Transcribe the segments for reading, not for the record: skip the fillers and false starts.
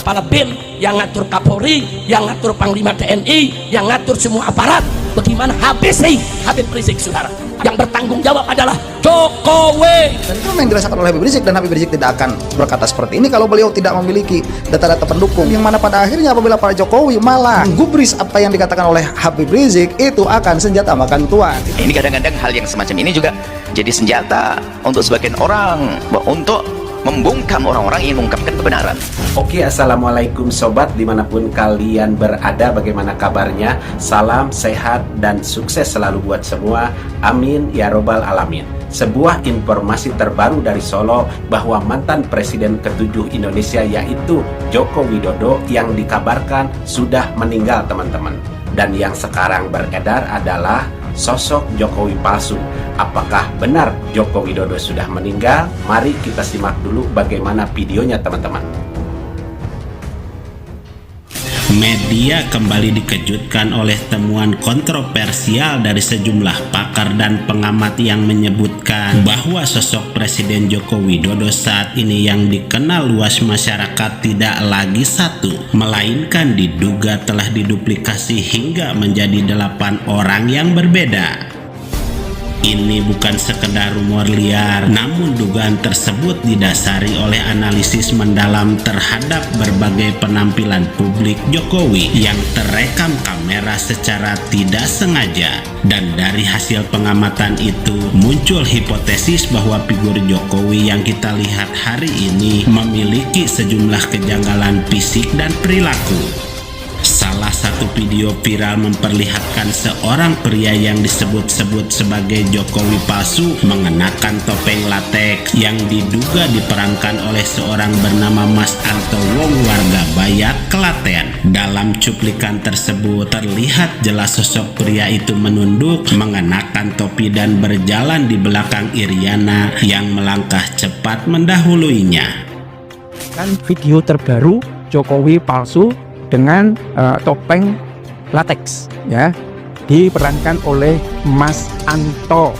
kepala BIN, yang ngatur Kapolri, yang ngatur Panglima TNI, yang ngatur semua aparat. Bagaimana Habib Rizik, saudara? Yang bertanggung jawab adalah Jokowi. Dan itu yang dirasakan oleh Habib Rizik, dan Habib Rizik tidak akan berkata seperti ini kalau beliau tidak memiliki data-data pendukung, yang mana pada akhirnya apabila Pak Jokowi malah menggubris apa yang dikatakan oleh Habib Rizik, itu akan senjata makan tuan. Ini kadang-kadang hal yang semacam ini juga jadi senjata untuk sebagian orang untuk membungkam orang-orang yang mengungkapkan kebenaran. Oke, assalamualaikum sobat dimanapun kalian berada, bagaimana kabarnya? Salam sehat dan sukses selalu buat semua, amin ya robbal alamin. Sebuah informasi terbaru dari Solo bahwa mantan Presiden ke-7 Indonesia yaitu Joko Widodo yang dikabarkan sudah meninggal, teman-teman. Dan yang sekarang beredar adalah sosok Jokowi palsu. Apakah benar Joko Widodo sudah meninggal? Mari kita simak dulu bagaimana videonya, teman-teman. Media kembali dikejutkan oleh temuan kontroversial dari sejumlah pakar dan pengamat yang menyebutkan bahwa sosok Presiden Joko Widodo saat ini yang dikenal luas masyarakat tidak lagi satu, melainkan diduga telah diduplikasi hingga menjadi 8 orang yang berbeda. Ini bukan sekedar rumor liar, namun dugaan tersebut didasari oleh analisis mendalam terhadap berbagai penampilan publik Jokowi yang terekam kamera secara tidak sengaja. Dan dari hasil pengamatan itu muncul hipotesis bahwa figur Jokowi yang kita lihat hari ini memiliki sejumlah kejanggalan fisik dan perilaku. Salah satu video viral memperlihatkan seorang pria yang disebut-sebut sebagai Jokowi palsu mengenakan topeng latex yang diduga diperankan oleh seorang bernama Mas Anto Wong warga Bayak, Klaten. Dalam cuplikan tersebut terlihat jelas sosok pria itu menunduk, mengenakan topi dan berjalan di belakang Iriana yang melangkah cepat mendahuluinya. Kan video terbaru Jokowi palsu dengan topeng latex, ya, diperankan oleh Mas Anto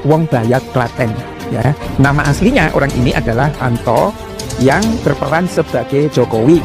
Wong Bayak, Klaten, ya. Nama aslinya orang ini adalah Anto yang berperan sebagai Jokowi.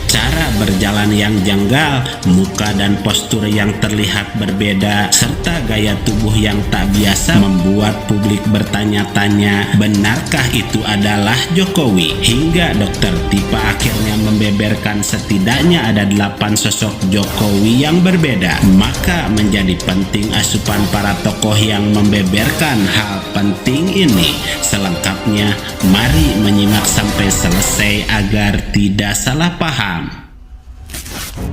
Cara berjalan yang janggal, muka dan postur yang terlihat berbeda, serta gaya tubuh yang tak biasa membuat publik bertanya-tanya, benarkah itu adalah Jokowi? Hingga Dokter Tipa akhirnya membeberkan setidaknya ada 8 sosok Jokowi yang berbeda. Maka menjadi penting asupan para tokoh yang membeberkan hal penting ini. Selengkapnya, mari menyimak sampai selesai agar tidak salah paham.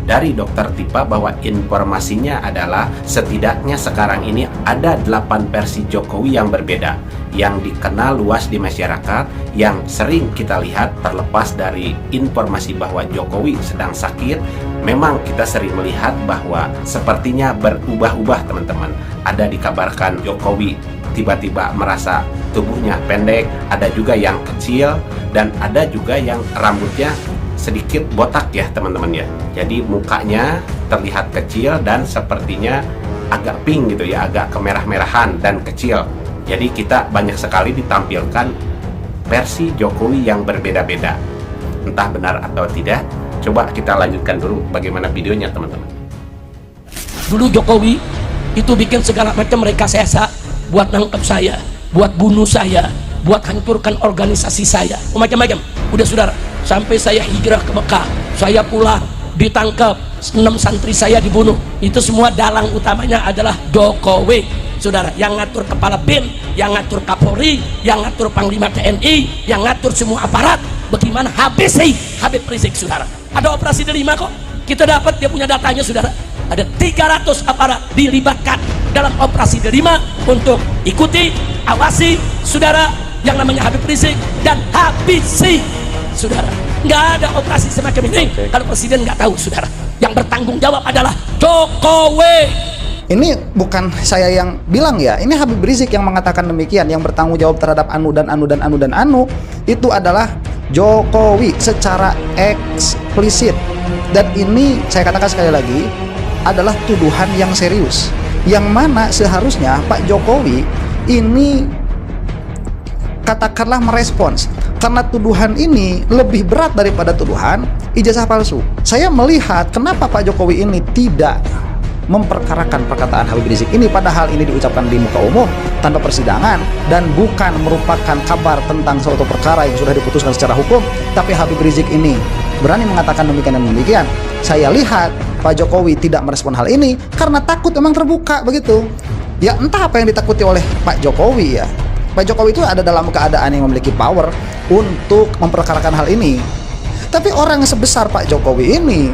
Dari Dokter Tipa bahwa informasinya adalah setidaknya sekarang ini ada 8 versi Jokowi yang berbeda, yang dikenal luas di masyarakat, yang sering kita lihat. Terlepas dari informasi bahwa Jokowi sedang sakit, memang kita sering melihat bahwa sepertinya berubah-ubah, teman-teman. Ada dikabarkan Jokowi tiba-tiba merasa tubuhnya pendek, ada juga yang kecil, dan ada juga yang rambutnya sedikit botak, ya teman-teman, ya. Jadi mukanya terlihat kecil dan sepertinya agak pink gitu ya, agak kemerah-merahan dan kecil. Jadi kita banyak sekali ditampilkan versi Jokowi yang berbeda-beda. Entah benar atau tidak, coba kita lanjutkan dulu bagaimana videonya, teman-teman. Dulu Jokowi itu bikin segala macam rekayasa buat nangkep saya, buat bunuh saya, buat hancurkan organisasi saya, macam-macam. Udah saudara, sampai saya hijrah ke Mekah, saya pulang, ditangkap, 6 santri saya dibunuh. Itu semua dalang utamanya adalah Jokowi, saudara, yang ngatur kepala BIN, yang ngatur Kapolri, yang ngatur Panglima TNI, yang ngatur semua aparat. Bagaimana Habib Rizik, saudara? Ada operasi Delima kok, kita dapat dia punya datanya, saudara. Ada 300 aparat dilibatkan dalam operasi Delima untuk ikuti, awasi, saudara, yang namanya Habib Rizik dan habisi, saudara. Nggak ada operasi semacam ini kalau presiden nggak tahu, saudara. Yang bertanggung jawab adalah Jokowi. Ini bukan saya yang bilang, ya, ini Habib Rizik yang mengatakan demikian. Yang bertanggung jawab terhadap anu dan anu dan anu dan anu itu adalah Jokowi secara eksplisit. Dan ini saya katakan sekali lagi adalah tuduhan yang serius, yang mana seharusnya Pak Jokowi ini katakanlah merespons, karena tuduhan ini lebih berat daripada tuduhan ijazah palsu. Saya melihat kenapa Pak Jokowi ini tidak memperkarakan perkataan Habib Rizik ini, padahal ini diucapkan di muka umum tanpa persidangan dan bukan merupakan kabar tentang suatu perkara yang sudah diputuskan secara hukum, tapi Habib Rizik ini berani mengatakan demikian dan demikian. Saya lihat Pak Jokowi tidak merespon hal ini karena takut memang terbuka begitu. Ya entah apa yang ditakuti oleh Pak Jokowi ya. Pak Jokowi itu ada dalam keadaan yang memiliki power untuk memperkarakan hal ini. Tapi orang sebesar Pak Jokowi ini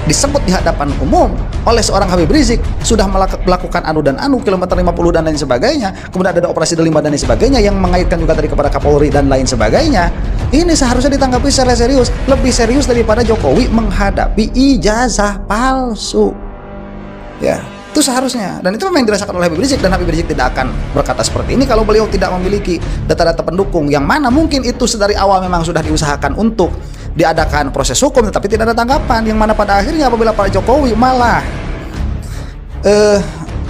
disebut di hadapan umum oleh seorang Habib Rizik sudah melakukan anu dan anu, kilometer 50 dan lain sebagainya, kemudian ada operasi Delima dan lain sebagainya yang mengaitkan juga tadi kepada Kapolri dan lain sebagainya. Ini seharusnya ditanggapi secara serius, lebih serius daripada Jokowi menghadapi ijazah palsu. Ya, itu seharusnya, dan itu memang yang dirasakan oleh Habib Rizik, dan Habib Rizik tidak akan berkata seperti ini kalau beliau tidak memiliki data-data pendukung yang mana mungkin itu sedari awal memang sudah diusahakan untuk diadakan proses hukum tetapi tidak ada tanggapan, yang mana pada akhirnya apabila Pak Jokowi malah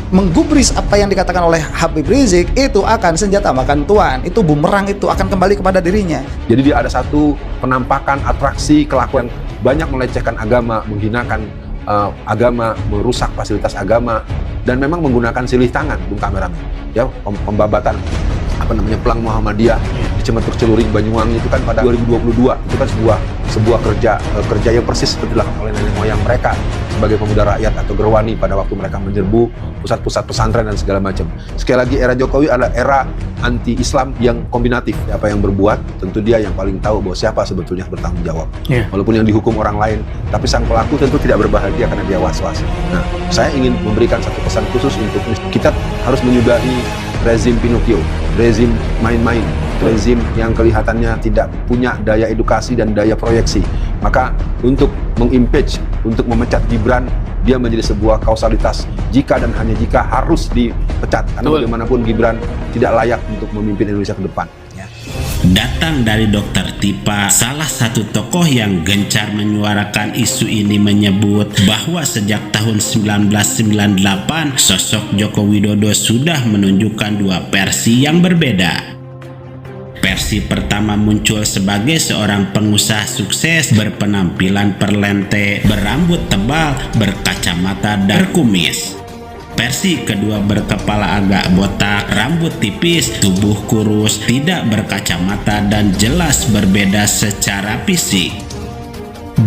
menggubris apa yang dikatakan oleh Habib Rizik, itu akan senjata makan tuan, itu bumerang, itu akan kembali kepada dirinya. Jadi dia ada satu penampakan atraksi kelakuan banyak melecehkan agama, menghinakan agama, merusak fasilitas agama, dan memang menggunakan silih tangan, Bung Kameramen, ya, pembabatan pelang Muhammadiyah di Cimatuk Celuring Banyuwangi itu kan pada 2022, itu kan sebuah kerja yang persis seperti dilakukan oleh nenek moyang mereka sebagai pemuda rakyat atau gerwani pada waktu mereka menyerbu pusat-pusat pesantren dan segala macam. Sekali lagi, era Jokowi adalah era anti-Islam yang kombinatif. Apa yang berbuat, tentu dia yang paling tahu bahwa siapa sebetulnya bertanggung jawab. Walaupun yang dihukum orang lain, tapi sang pelaku tentu tidak berbahagia karena dia was-was. Nah, saya ingin memberikan satu pesan khusus untuk kita harus menyudahi rezim Pinocchio, rezim main-main, rezim yang kelihatannya tidak punya daya edukasi dan daya proyeksi. Maka untuk mengimpeach, untuk memecat Gibran, dia menjadi sebuah kausalitas. Jika dan hanya jika harus dipecat, karena bagaimanapun Gibran tidak layak untuk memimpin Indonesia ke depan. Datang dari Dr. Tipa, salah satu tokoh yang gencar menyuarakan isu ini, menyebut bahwa sejak tahun 1998 sosok Joko Widodo sudah menunjukkan dua versi yang berbeda. Versi pertama muncul sebagai seorang pengusaha sukses berpenampilan perlente, berambut tebal, berkacamata dan berkumis. Versi kedua berkepala agak botak, rambut tipis, tubuh kurus, tidak berkacamata dan jelas berbeda secara fisik.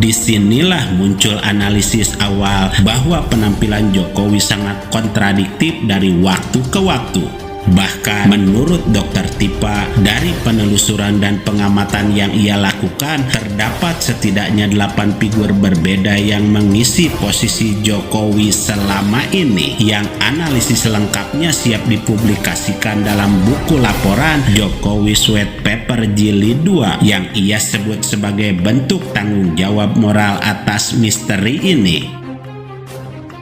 Disinilah muncul analisis awal bahwa penampilan Jokowi sangat kontradiktif dari waktu ke waktu. Bahkan menurut Dr. Tipa, dari penelusuran dan pengamatan yang ia lakukan, terdapat setidaknya 8 figur berbeda yang mengisi posisi Jokowi selama ini, yang analisis lengkapnya siap dipublikasikan dalam buku laporan Jokowi Sweat Paper Jilid 2 yang ia sebut sebagai bentuk tanggung jawab moral atas misteri ini.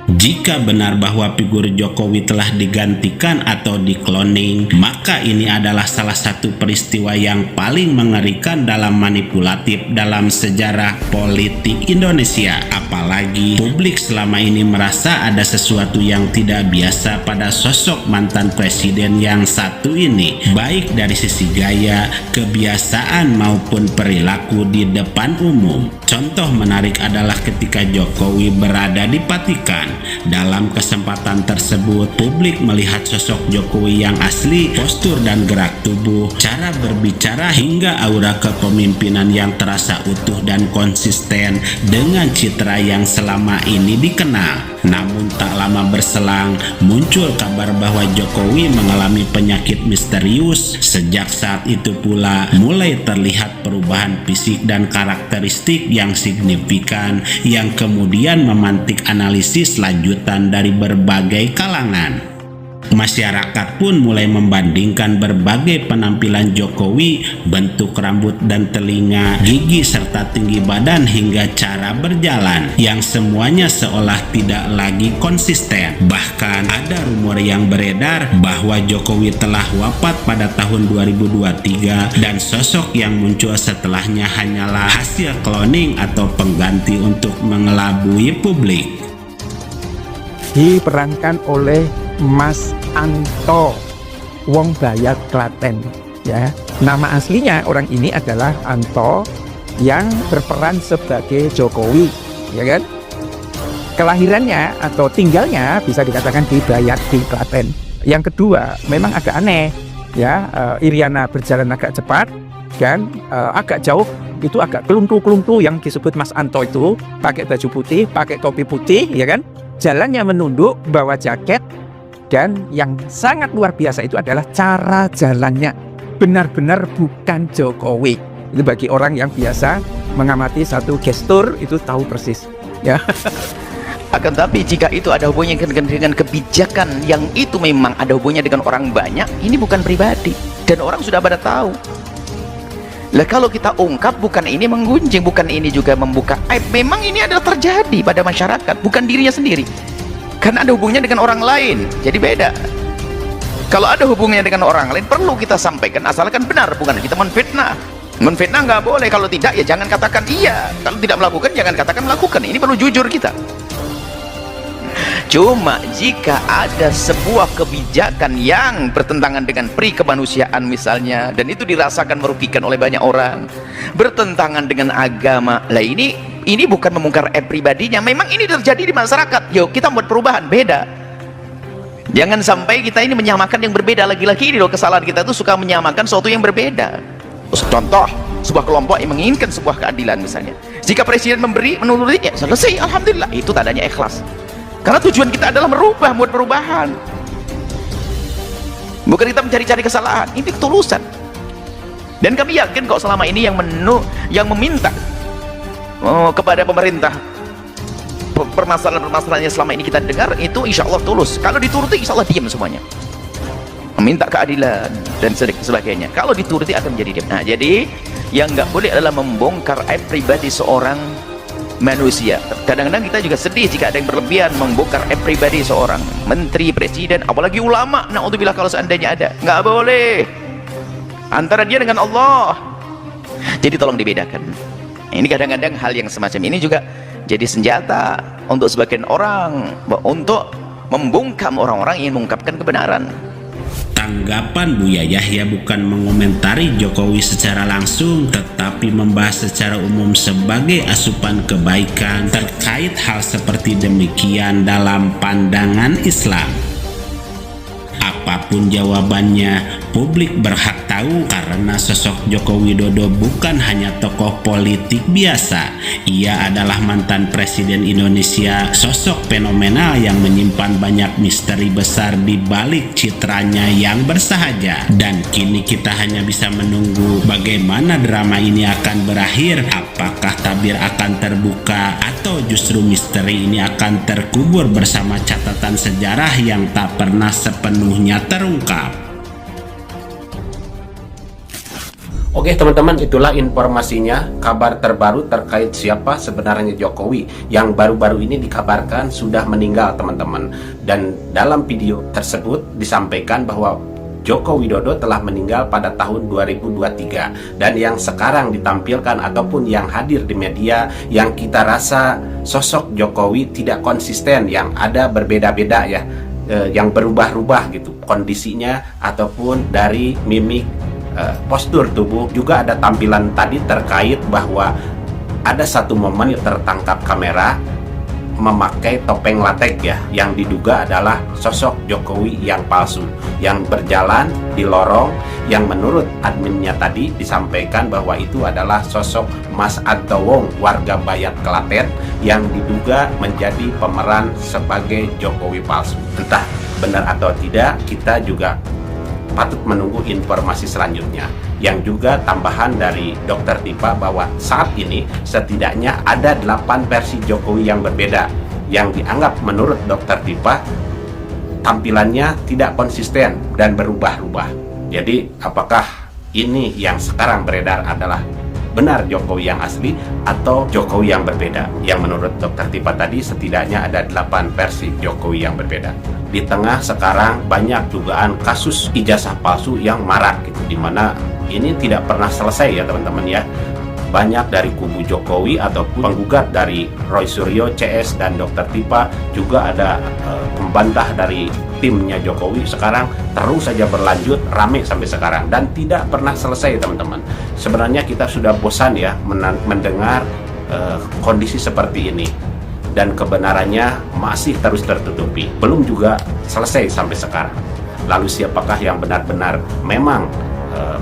Jika benar bahwa figur Jokowi telah digantikan atau dikloning, maka ini adalah salah satu peristiwa yang paling mengerikan dalam manipulatif dalam sejarah politik Indonesia. Apalagi publik selama ini merasa ada sesuatu yang tidak biasa pada sosok mantan presiden yang satu ini, baik dari sisi gaya, kebiasaan maupun perilaku di depan umum. Contoh menarik adalah ketika Jokowi berada di Vatikan. Dalam kesempatan tersebut, publik melihat sosok Jokowi yang asli, postur dan gerak tubuh, cara berbicara hingga aura kepemimpinan yang terasa utuh dan konsisten dengan citra yang selama ini dikenal. Namun tak lama berselang, muncul kabar bahwa Jokowi mengalami penyakit misterius. Sejak saat itu pula, mulai terlihat perubahan fisik dan karakteristik yang signifikan yang kemudian memantik analisis lanjutan dari berbagai kalangan. Masyarakat pun mulai membandingkan berbagai penampilan Jokowi, bentuk rambut dan telinga, gigi serta tinggi badan hingga cara berjalan, yang semuanya seolah tidak lagi konsisten. Bahkan ada rumor yang beredar bahwa Jokowi telah wafat pada tahun 2023 dan sosok yang muncul setelahnya hanyalah hasil cloning atau pengganti untuk mengelabui publik. Diperankan oleh Mas Anto, wong Bayat Klaten. Ya, nama aslinya orang ini adalah Anto yang berperan sebagai Jokowi, ya kan? Kelahirannya atau tinggalnya bisa dikatakan di Bayat di Klaten. Yang kedua, memang agak aneh, ya. Iriana berjalan agak cepat dan agak jauh, itu agak keluntu-keluntu yang disebut Mas Anto itu, pakai baju putih, pakai topi putih, ya kan? Jalannya menunduk, bawa jaket, dan yang sangat luar biasa itu adalah cara jalannya. Benar-benar bukan Jokowi. Itu bagi orang yang biasa mengamati satu gestur itu tahu persis, ya. Akan tapi jika itu ada hubungannya dengan kebijakan yang itu memang ada hubungannya dengan orang banyak, ini bukan pribadi dan orang sudah pada tahu. Lah kalau kita ungkap, bukan ini menggunjing, bukan ini juga membuka aib, memang ini adalah terjadi pada masyarakat, bukan dirinya sendiri, karena ada hubungannya dengan orang lain. Jadi beda. Kalau ada hubungannya dengan orang lain, perlu kita sampaikan, asalkan benar, bukan kita menfitnah. Menfitnah nggak boleh, kalau tidak ya jangan katakan iya, kalau tidak melakukan jangan katakan melakukan. Ini perlu jujur kita. Cuma jika ada sebuah kebijakan yang bertentangan dengan pri kemanusiaan misalnya, dan itu dirasakan merugikan oleh banyak orang, bertentangan dengan agama, lah ini bukan membongkar aib pribadinya, memang ini terjadi di masyarakat. Yuk kita buat perubahan, beda. Jangan sampai kita ini menyamakan yang berbeda. Lagi-lagi ini loh kesalahan kita itu, suka menyamakan sesuatu yang berbeda. Contoh, sebuah kelompok yang menginginkan sebuah keadilan misalnya, jika presiden memberi, menurutinya selesai, alhamdulillah, itu tandanya ikhlas. Karena tujuan kita adalah merubah, buat perubahan, bukan kita mencari-cari kesalahan. Ini ketulusan. Dan kami yakin kok selama ini yang meminta kepada pemerintah permasalahan-permasalahan yang selama ini kita dengar itu insya Allah tulus. Kalau dituruti insya Allah diam semuanya, meminta keadilan dan sebagainya. Kalau dituruti akan menjadi diam. Nah, jadi yang nggak boleh adalah membongkar aib pribadi seorang manusia. Kadang-kadang kita juga sedih jika ada yang berlebihan membongkar aib pribadi seorang menteri, presiden, apalagi ulama. Na'udzubillah kalau seandainya ada. Nggak boleh, antara dia dengan Allah. Jadi tolong dibedakan. Ini kadang-kadang hal yang semacam ini juga jadi senjata untuk sebagian orang untuk membungkam orang-orang yang mengungkapkan kebenaran. Tanggapan Buya Yahya bukan mengomentari Jokowi secara langsung, tetapi membahas secara umum sebagai asupan kebaikan terkait hal seperti demikian dalam pandangan Islam. Apapun jawabannya, publik berhak tahu karena sosok Joko Widodo bukan hanya tokoh politik biasa. Ia adalah mantan presiden Indonesia, sosok fenomenal yang menyimpan banyak misteri besar di balik citranya yang bersahaja. Dan kini kita hanya bisa menunggu bagaimana drama ini akan berakhir. Apakah tabir akan terbuka atau justru misteri ini akan terkubur bersama catatan sejarah yang tak pernah sepenuhnya terungkap. Oke teman-teman, itulah informasinya, kabar terbaru terkait siapa sebenarnya Jokowi yang baru-baru ini dikabarkan sudah meninggal teman-teman. Dan dalam video tersebut disampaikan bahwa Joko Widodo telah meninggal pada tahun 2023. Dan yang sekarang ditampilkan ataupun yang hadir di media, yang kita rasa sosok Jokowi tidak konsisten, yang ada berbeda-beda ya, yang berubah-ubah gitu kondisinya ataupun dari mimik, postur tubuh. Juga ada tampilan tadi terkait bahwa ada satu momen yang tertangkap kamera memakai topeng latex ya, yang diduga adalah sosok Jokowi yang palsu yang berjalan di lorong, yang menurut adminnya tadi disampaikan bahwa itu adalah sosok Mas Anto Wong, warga Bayat Klaten, yang diduga menjadi pemeran sebagai Jokowi palsu. Entah benar atau tidak, kita juga patut menunggu informasi selanjutnya. Yang juga tambahan dari Dr. Tipa bahwa saat ini setidaknya ada 8 versi Jokowi yang berbeda, yang dianggap menurut Dr. Tipa tampilannya tidak konsisten dan berubah-ubah. Jadi apakah ini yang sekarang beredar adalah benar Jokowi yang asli atau Jokowi yang berbeda? Yang menurut Dr. Tipa tadi setidaknya ada 8 versi Jokowi yang berbeda. Di tengah sekarang banyak dugaan kasus ijazah palsu yang marak gitu, dimana ini tidak pernah selesai ya teman-teman ya. banyak dari kubu Jokowi ataupun penggugat dari Roy Suryo, CS, dan Dr. Tipa, juga ada pembantah dari timnya Jokowi, sekarang terus saja berlanjut, rame sampai sekarang dan tidak pernah selesai, teman-teman. Sebenarnya kita sudah bosan ya mendengar kondisi seperti ini, dan kebenarannya masih terus tertutupi, belum juga selesai sampai sekarang. Lalu siapakah yang benar-benar memang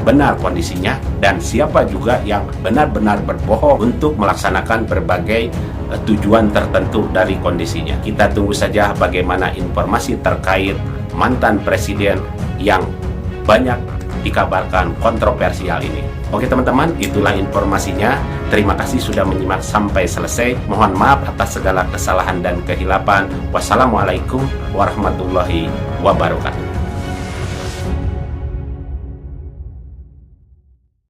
benar kondisinya, dan siapa juga yang benar-benar berbohong untuk melaksanakan berbagai tujuan tertentu dari kondisinya. Kita tunggu saja bagaimana informasi terkait mantan presiden yang banyak dikabarkan kontroversial ini. Oke teman-teman, itulah informasinya. Terima kasih sudah menyimak sampai selesai. Mohon maaf atas segala kesalahan dan kehilapan. Wassalamualaikum warahmatullahi wabarakatuh.